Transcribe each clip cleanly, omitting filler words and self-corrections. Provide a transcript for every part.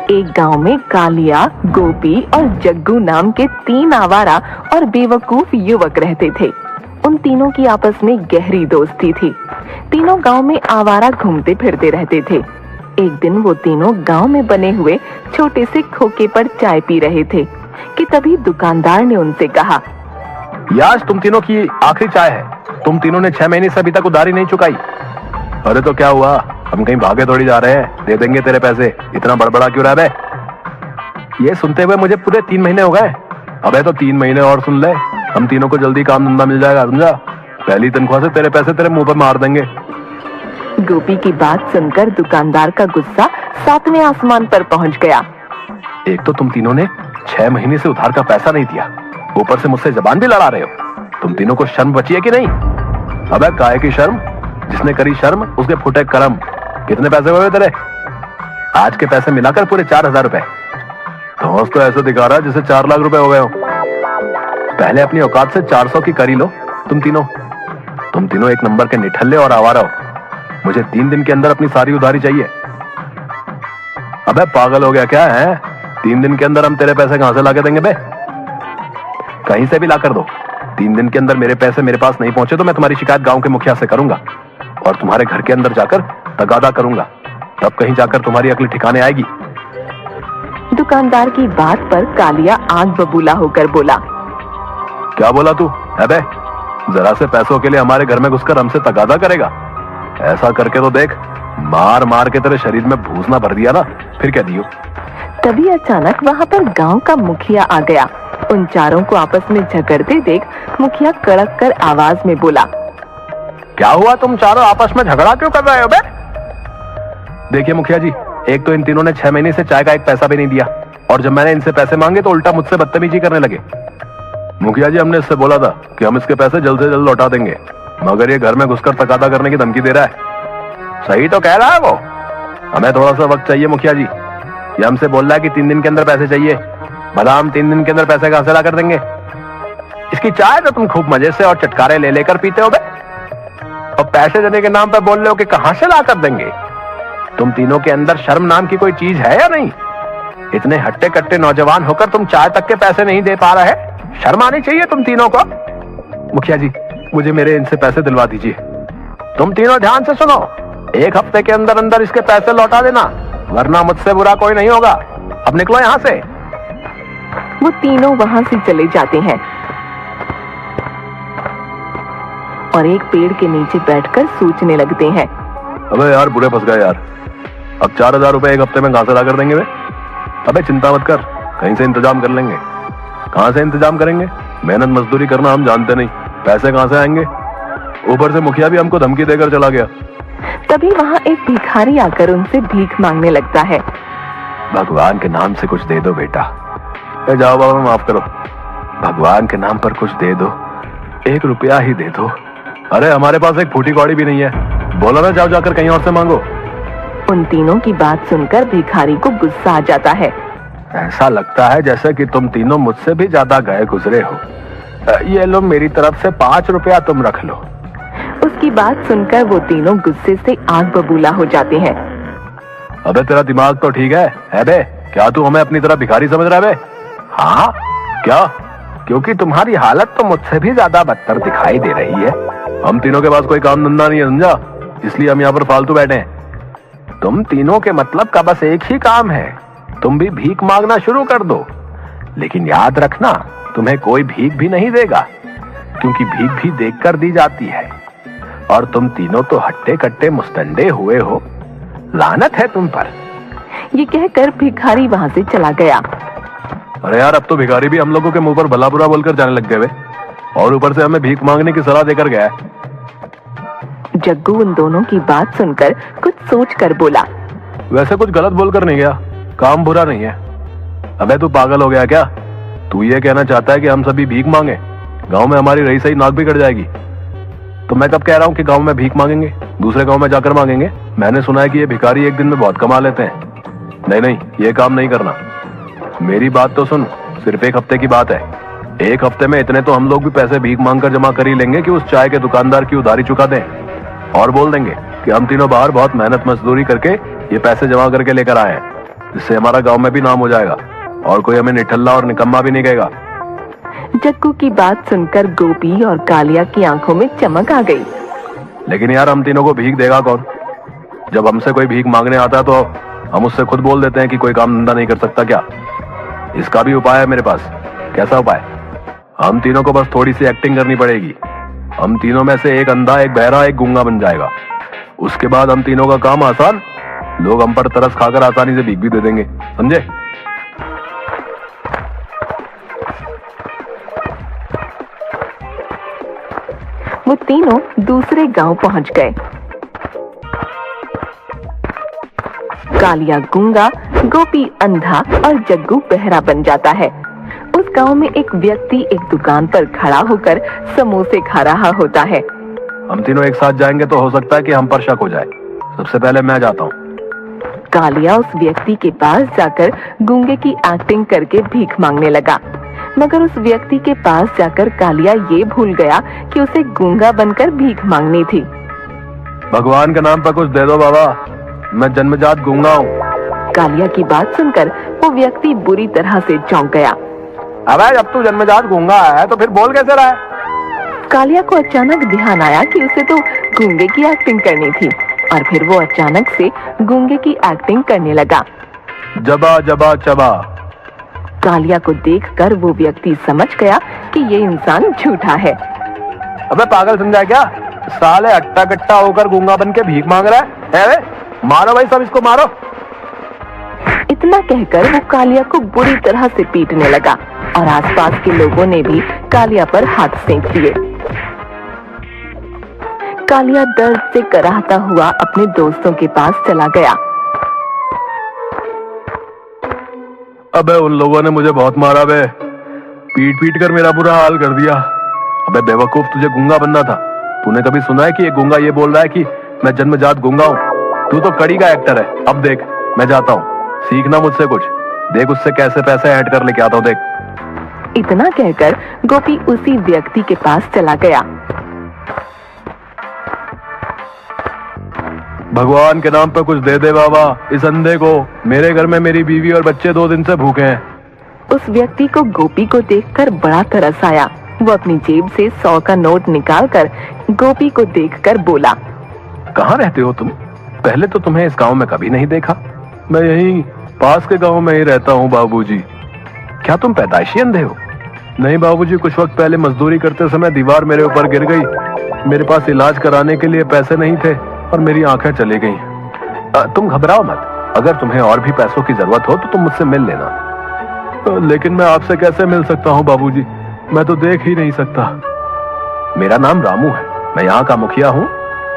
एक गांव में कालिया, गोपी और जग्गू नाम के 3 आवारा और बेवकूफ युवक रहते थे। उन तीनों की आपस में गहरी दोस्ती थी। तीनों गांव में आवारा घूमते फिरते रहते थे। एक दिन वो तीनों गांव में बने हुए छोटे से खोखे पर चाय पी रहे थे कि तभी दुकानदार ने उनसे कहा, ये आज तुम तीनों की आखिरी चाय है। तुम तीनों ने 6 महीने से अभी तक उधारी नहीं चुकाई। अरे तो क्या हुआ, हम कहीं भागे थोड़ी जा रहे हैं, दे देंगे तेरे पैसे, इतना बड़बड़ा क्यों रहा बे? ये सुनते हुए मुझे पूरे 3 महीने हो गए। अबे तो 3 महीने और सुन ले, हम तीनों को जल्दी काम धंधा मिल जाएगा, समझा? पहली तनख्वाह से तेरे पैसे तेरे मुंह पर मार देंगे। गोपी की बात सुनकर दुकानदार का गुस्सा 7वें आसमान पर पहुंच गया। एक तो तुम तीनों ने 6 महीने से उधार का पैसा नहीं दिया, ऊपर से मुझसे जबान भी लड़ा रहे हो। तुम तीनों को शर्म बची है कि नहीं? अबे काहे की शर्म? जिसने करी शर्म उसके फूटे कर्म। कितने पैसे हुए तेरे? आज के पैसे मिलाकर पूरे 4000 रुपए। धौंस तो ऐसे दिखा रहा है जैसे 4 लाख रुपए हो गए हो। पहले अपनी औकात से 400 की करी लो। तुम तीनों एक नंबर के निठल्ले और आवारा हो। मुझे 3 दिन के अंदर अपनी सारी उधारी चाहिए। अबे पागल हो गया क्या है? 3 दिन के अंदर हम तेरे पैसे कहां से लाके देंगे बे? कहीं से भी लाकर दो। 3 दिन के अंदर मेरे पैसे मेरे पास नहीं पहुंचे तो मैं तुम्हारी शिकायत गांव के मुखिया से करूंगा और तुम्हारे घर के अंदर जाकर तगादा करूंगा। तब कहीं जाकर तुम्हारी अकल ठिकाने आएगी। दुकानदार की बात पर कालिया आग बबूला होकर बोला, क्या बोला तू? अबे जरा से पैसों के लिए हमारे घर में घुसकर हमसे तगादा करेगा? ऐसा करके तो देख, मार मार के तेरे शरीर में भूसना भर दिया ना, फिर क्या दियो। तभी अचानक वहाँ पर गांव का मुखिया आ गया। उन चारों को आपस में झगड़ते देख मुखिया कड़क कर आवाज में बोला, क्या हुआ, तुम चारों आपस में झगड़ा क्यों कर रहे हो बे? देखिए मुखिया जी, एक तो इन तीनों ने 6 महीने से चाय का एक पैसा भी नहीं दिया और जब मैंने इनसे पैसे मांगे तो उल्टा मुझसे बदतमीजी करने लगे। मुखिया जी, हमने इससे बोला था कि हम इसके पैसे जल्द से जल्द लौटा देंगे, मगर ये घर में घुसकर तगादा करने की धमकी दे रहा है। सही तो कह रहा है वो। हमें थोड़ा सा वक्त चाहिए मुखिया जी। ये हमसे बोल रहा है कि 3 दिन के अंदर पैसे चाहिए। भला हम 3 दिन के अंदर पैसे कहां से ला कर देंगे? इसकी चाय तो तुम खूब मजे से और चटकारे ले लेकर पीते हो बे, और पैसे देने के नाम पर बोल रहे हो कि कहां से ला कर देंगे। तुम तीनों के अंदर शर्म नाम की कोई चीज है या नहीं? इतने हट्टे कट्टे नौजवान होकर तुम चाय तक के पैसे नहीं दे पा रहे? शर्म आनी चाहिए तुम तीनों को। मुखिया जी, मुझे मेरे इनसे पैसे दिलवा दीजिए। तुम तीनों ध्यान से सुनो, 1 हफ्ते के अंदर अंदर इसके पैसे लौटा देना, वरना मुझसे बुरा कोई नहीं होगा। अब निकलो यहां से। वो तीनों वहां से चले जाते हैं और एक पेड़ के नीचे बैठकर सोचने लगते हैं। अबे यार, बुरे फंस गए यार। अब 4000 रुपए 1 हफ्ते में कहां से ला कर देंगे वे? अबे चिंता मत कर, कहीं से इंतजाम कर लेंगे। कहां से इंतजाम करेंगे? मेहनत मजदूरी करना हम जानते नहीं, पैसे कहां से आएंगे? ऊपर से मुखिया भी हमको धमकी देकर चला गया। तभी वहां एक भिखारी आकर उनसे भीख मांगने लगता है। भगवान के नाम से कुछ दे दो बेटा। जाओ बाबा, माफ करो, भगवान के नाम पर कुछ दे दो, 1 रुपया ही दे दो। अरे हमारे पास एक फूटी कौड़ी भी नहीं है, बोला ना जाओ जाकर कहीं और से मांगो। उन तीनों की बात सुनकर भिखारी को गुस्सा आ जाता है। ऐसा लगता है जैसे कि तुम तीनों मुझसे भी ज्यादा गए गुजरे हो। ये लो, मेरी तरफ से 5 रुपया तुम रख लो। उसकी बात सुनकर वो तीनों गुस्से से आग बबूला हो जाते हैं। अबे तेरा दिमाग तो ठीक है बे? क्या तू हमें अपनी तरह भिखारी समझ रहा है बे? हाँ क्या? क्योंकि तुम्हारी हालत तो मुझसे भी ज्यादा बदतर दिखाई दे रही है। हम तीनों के पास कोई काम धंधा नहीं है, समझा? इसलिए हम यहाँ पर फालतू बैठे हैं। तुम तीनों के मतलब का बस एक ही काम है, तुम भी भीख मांगना शुरू कर दो। लेकिन याद रखना, तुम्हें कोई भीख भी नहीं देगा, क्योंकि भीख भी देखकर दी जाती है। और तुम तीनों तो हट्टे कट्टे मुस्तंडे हुए हो, लानत है तुम पर। ये कहकर भिखारी वहां से चला गया। अरे यार, अब तो भिखारी भी हम लोगों के मुंह पर भला बुरा बोलकर जाने लग गए वे, और ऊपर से हमें भीख मांगने की सलाह देकर गया है। जग्गू उन दोनों की बात सुनकर कुछ सोच कर बोला, वैसे कुछ गलत बोलकर नहीं गया, काम बुरा नहीं है। अबे तू पागल हो गया क्या? तू ये कहना चाहता है कि हम सभी भीख मांगे? गांव में हमारी रही सही नाक भी कट जाएगी। तो मैं कब कह रहा हूँ कि गांव में भीख मांगेंगे? दूसरे गांव में जाकर मांगेंगे। मैंने सुना है कि ये भिखारी एक दिन में बहुत कमा लेते हैं। नहीं, ये काम नहीं करना। मेरी बात तो सुन, सिर्फ 1 हफ्ते की बात है। 1 हफ्ते में इतने तो हम लोग भी पैसे भीख मांगकर जमा कर ही लेंगे कि उस चाय के दुकानदार की उधारी चुका दें, और बोल देंगे कि हम तीनों बाहर बहुत मेहनत मजदूरी करके ये पैसे जमा करके लेकर आए हैं। इससे हमारा गांव में भी नाम हो जाएगा और कोई हमें निठल्ला और निकम्मा भी नहीं कहेगा। जग्गू की बात सुनकर गोपी और कालिया की आंखों में चमक आ गई। लेकिन यार हम तीनों को भीख देगा कौन? जब हमसे कोई भीख मांगने आता है तो हम उससे खुद बोल देते हैं कि कोई काम धंधा नहीं कर सकता क्या? इसका भी उपाय है मेरे पास। कैसा उपाय? हम तीनों को बस थोड़ी सी एक्टिंग करनी पड़ेगी। हम तीनों में से एक अंधा, एक बहरा, एक गूंगा बन जाएगा। उसके बाद हम तीनों का काम आसान। लोग हम पर तरस खाकर आसानी से भीख भी दे देंगे, समझे? वो तीनों दूसरे गांव पहुंच गए। कालिया गूंगा, गोपी अंधा और जग्गू बहरा बन जाता है। उस गांव में एक व्यक्ति एक दुकान पर खड़ा होकर समोसे खा रहा होता है। हम तीनों एक साथ जाएंगे तो हो सकता है कि हम पर शक हो जाए। सबसे पहले मैं जाता हूँ। कालिया उस व्यक्ति के पास जाकर गूंगे की एक्टिंग करके भीख मांगने लगा, मगर उस व्यक्ति के पास जाकर कालिया ये भूल गया कि उसे गूंगा बनकर भीख मांगनी थी। भगवान के नाम पर कुछ दे दो बाबा, मैं जन्मजात गूंगा हूँ। कालिया की बात सुनकर वो व्यक्ति बुरी तरह से चौंक गया। अबे जब तू जन्मजात गूंगा है तो फिर बोल कैसे रहा है? कालिया को अचानक ध्यान आया कि उसे तो गूंगे की एक्टिंग करनी थी और फिर वो अचानक से गूंगे की एक्टिंग करने लगा। जबा जबा चबा। कालिया को देखकर वो व्यक्ति समझ गया कि ये इंसान झूठा है। अबे पागल समझा क्या? साले अट्टा कट्टा होकर गूंगा बन के भीख मांग रहा है? अरे मारो भाई, सब इसको मारो। इतना कहकर वो कालिया को बुरी तरह से पीटने लगा और आसपास के लोगों ने भी कालिया पर हाथ सेंक दिए। कालिया दर्द से कराहता हुआ अपने दोस्तों के पास चला गया। अबे उन लोगों ने मुझे बहुत मारा बे, पीट पीट कर मेरा बुरा हाल कर दिया। अबे बेवकूफ, तुझे गूंगा बनना था। तूने कभी सुना है कि ये गूंगा ये बोल रहा है कि मैं जन्मजात गूंगा हूँ? तू तो कड़ी का एक्टर है। अब देख, मैं जाता हूँ, सीखना मुझसे कुछ। देख उससे कैसे पैसे ऐड कर लेके आता हूँ, देख। इतना कहकर गोपी उसी व्यक्ति के पास चला गया। भगवान के नाम पर कुछ दे दे बाबा इस अंधे को। मेरे घर में मेरी बीवी और बच्चे 2 दिन से भूखे हैं। उस व्यक्ति को गोपी को देखकर बड़ा तरस आया। वो अपनी जेब से 100 का नोट निकालकर गोपी को देखकर बोला, कहाँ रहते हो तुम? पहले तो तुम्हें इस गांव में कभी नहीं देखा। मैं यहीं पास के गांव में ही रहता हूँ बाबूजी। क्या तुम पैदाइशी अंधे हो? नहीं बाबूजी, कुछ वक्त पहले मजदूरी करते समय दीवार मेरे ऊपर गिर गई। मेरे पास इलाज कराने के लिए पैसे नहीं थे और मेरी आंखें चली गईं। तुम घबराओ मत। अगर तुम्हें और भी पैसों की जरूरत हो तो तुम मुझसे मिल लेना। लेकिन मैं आपसे कैसे मिल सकता हूँ बाबूजी? मैं तो देख ही नहीं सकता। मेरा नाम रामू है, मैं यहाँ का मुखिया हूँ।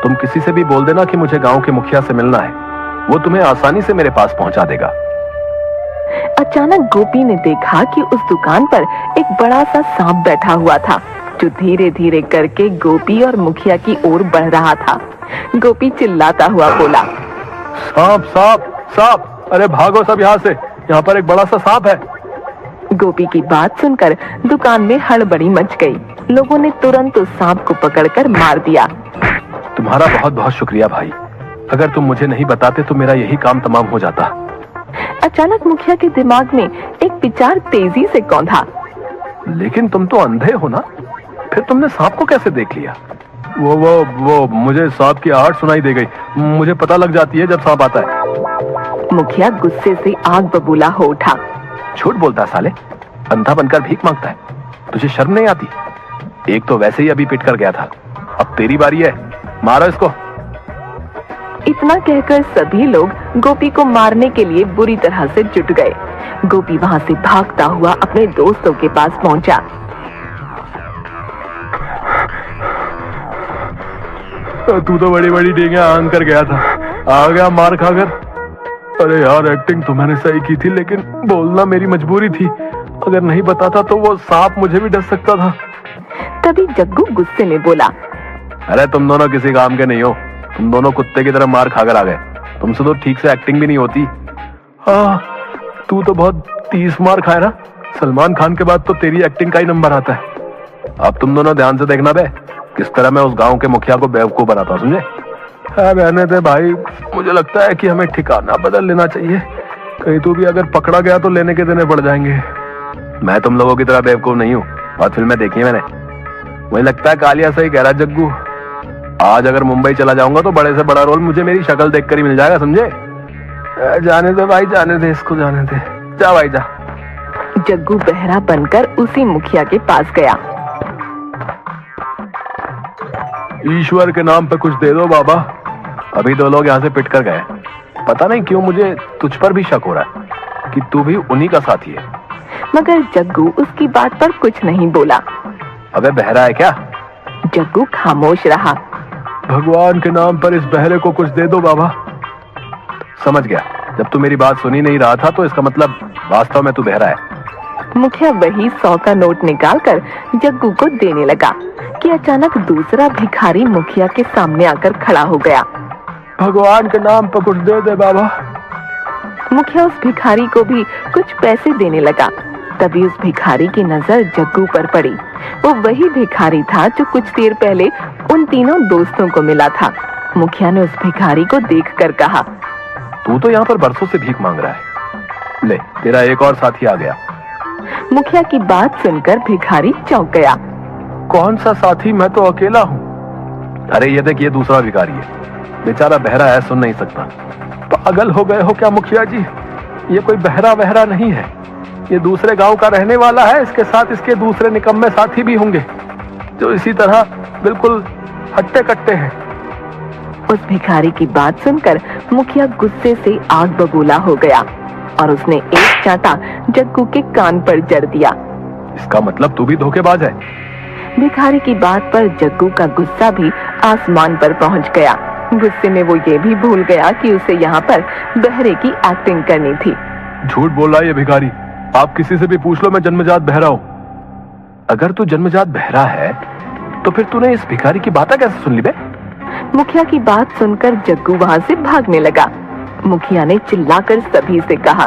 तुम किसी से भी बोल देना कि मुझे गांव के मुखिया से मिलना है। वो तुम्हें आसानी से मेरे पास पहुंचा देगा। अचानक गोपी ने देखा कि उस दुकान पर एक बड़ा सा सांप बैठा हुआ था, जो धीरे धीरे करके गोपी और मुखिया की ओर बढ़ रहा था। गोपी चिल्लाता हुआ बोला, सांप सांप सांप! अरे भागो सब यहाँ से, यहाँ पर एक बड़ा सा सांप है। गोपी की बात सुनकर दुकान में हड़बड़ी मच गई। लोगों ने तुरंत उस सांप को पकड़कर मार दिया। तुम्हारा बहुत बहुत शुक्रिया भाई। अगर तुम मुझे नहीं बताते तो मेरा यही काम तमाम हो जाता। अचानक मुखिया के दिमाग में एक विचार तेजी से कौंधा। लेकिन तुम तो अंधे हो ना, फिर तुमने सांप को कैसे देख लिया? वो मुझे सांप की आहट सुनाई दे गई। मुझे पता लग जाती है जब सांप आता है। मुखिया गुस्से से आग बबूला हो उठा। झूठ बोलता है साले, अंधा बनकर भीख मांगता है। तुझे शर्म नहीं आती? एक तो वैसे ही अभी पिट कर गया था, अब तेरी बारी है, मारो इसको। इतना कहकर सभी लोग गोपी को मारने के लिए बुरी तरह से जुट गए। गोपी वहां से भागता हुआ अपने दोस्तों के पास पहुंचा। तू तो बड़ी बड़ी डेंगे आंग कर गया था, आ गया मार खाकर। अरे यार, एक्टिंग तो मैंने सही की थी, लेकिन बोलना मेरी मजबूरी थी। अगर नहीं बताता तो वो सांप मुझे भी डस सकता था। तभी जग्गू गुस्से में बोला, अरे तुम दोनों किसी काम के नहीं हो। तुम दोनों कुत्ते की तरह मार खाकर आ गए। तुमसे तो ठीक से एक्टिंग भी नहीं होती। हाँ, तू तो बहुत 30 मार खाए ना। सलमान खान के बाद तो तेरी एक्टिंग का ही नंबर आता है। अब तुम दोनों ध्यान से देखना बे, किस तरह मैं उस गांव के मुखिया को बेवकूफ बनाता हूं, समझे? रहने दे भाई, मुझे लगता है कि हमें ठिकाना बदल लेना चाहिए। कहीं तू भी अगर पकड़ा गया तो लेने के देने पड़ जाएंगे। मैं तुम लोगों की तरह बेवकूफ नहीं हूँ, बहुत फिल्में देखी है मैंने। मुझे लगता है कालिया सही कह रहा है जग्गू। आज अगर मुंबई चला जाऊंगा तो बड़े से बड़ा रोल मुझे मेरी शक्ल देखकर ही मिल जाएगा, समझे? जाने दे भाई, जाने दे, इसको जाने दे। जा भाई जा। जग्गू बहरा बनकर उसी मुखिया के पास गया। ईश्वर के नाम पे कुछ दे दो बाबा। अभी 2 लोग यहाँ से पिट कर गए। पता नहीं क्यों मुझे तुझ पर भी शक हो रहा है कि तू भी उन्हीं का साथी है। मगर जग्गू उसकी बात पर कुछ नहीं बोला। अबे बहरा है क्या? जग्गू खामोश रहा। भगवान के नाम पर इस बहरे को कुछ दे दो बाबा। समझ गया, जब तू मेरी बात सुन ही नहीं रहा था तो इसका मतलब वास्तव में तू बहरा है। मुखिया वही 100 का नोट निकालकर जग्गू को देने लगा कि अचानक दूसरा भिखारी मुखिया के सामने आकर खड़ा हो गया। भगवान के नाम पर कुछ दे दे बाबा। मुखिया उस भिखारी को भी कुछ पैसे देने लगा। तभी उस भिखारी की नजर जग्गू पर पड़ी। वो वही भिखारी था जो कुछ देर पहले उन तीनों दोस्तों को मिला था। मुखिया ने उस भिखारी को देखकर कहा, तू तो यहाँ पर बरसों से भीख मांग रहा है। ले, तेरा एक और साथी आ गया। मुखिया की बात सुनकर भिखारी चौंक गया। कौन सा साथी? मैं तो अकेला हूँ। अरे ये देख, ये दूसरा भिखारी है। बेचारा बहरा है, सुन नहीं सकता। पागल हो गए हो क्या मुखिया जी? ये कोई बहरा वहरा नहीं है, ये दूसरे गांव का रहने वाला है। इसके साथ इसके दूसरे निकम्मे साथी भी होंगे जो इसी तरह बिल्कुल हट्टे कट्टे हैं। उस भिखारी की बात सुनकर मुखिया गुस्से से आग बबूला हो गया और उसने एक चांटा जग्गू के कान पर जड़ दिया। इसका मतलब तू भी धोखेबाज है। भिखारी की बात पर जग्गू का गुस्सा भी आसमान पर पहुंच गया। गुस्से में वो ये भी भूल गया कि उसे यहाँ पर बहरे की एक्टिंग करनी थी। झूठ बोल रहा है ये भिखारी। आप किसी से भी पूछ लो, मैं जन्मजात बहरा हूँ। अगर तू जन्मजात बहरा है तो फिर तूने इस भिखारी की बातें कैसे सुन ली बे? मुखिया की बात सुनकर जग्गू वहां से भागने लगा। मुखिया ने चिल्लाकर सभी से कहा,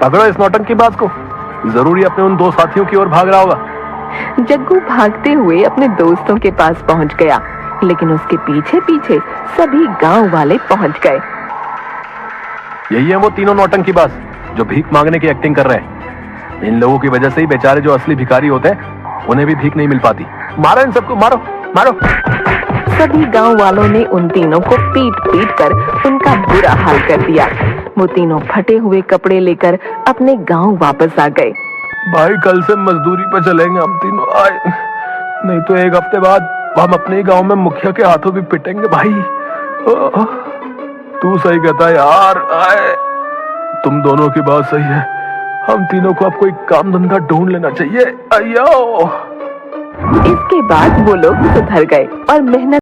पकड़ो इस नौटंकी बाज को। जरूरी अपने उन 2 साथियों की ओर भाग रहा होगा। जग्गू भागते हुए अपने दोस्तों के पास पहुंच गया, लेकिन उसके पीछे पीछे सभी गांव वाले पहुंच गए। यही है वो तीनों नौटंकी बाज जो भीख मांगने की एक्टिंग कर रहे हैं। इन लोगों की वजह से ही बेचारे जो असली भिखारी होते हैं उन्हें भी भीख नहीं मिल पाती। मारो इन सबको, मारो मारो। सभी गांव वालों ने उन तीनों को पीट पीट कर उनका बुरा हाल कर दिया। वो तीनों फटे हुए कपड़े लेकर अपने गांव वापस आ गए। भाई कल से मजदूरी पर चलेंगे हम तीनों। आए नहीं तो 1 हफ्ते बाद हम अपने गांव में मुखिया के हाथों भी पिटेंगे भाई। तू सही कहता है यार। आए, तुम दोनों की बात सही है। हम तीनों को अब कोई काम धंधा ढूंढ लेना चाहिए। अयो। इसके बाद वो लोग सुधर गए और मेहनत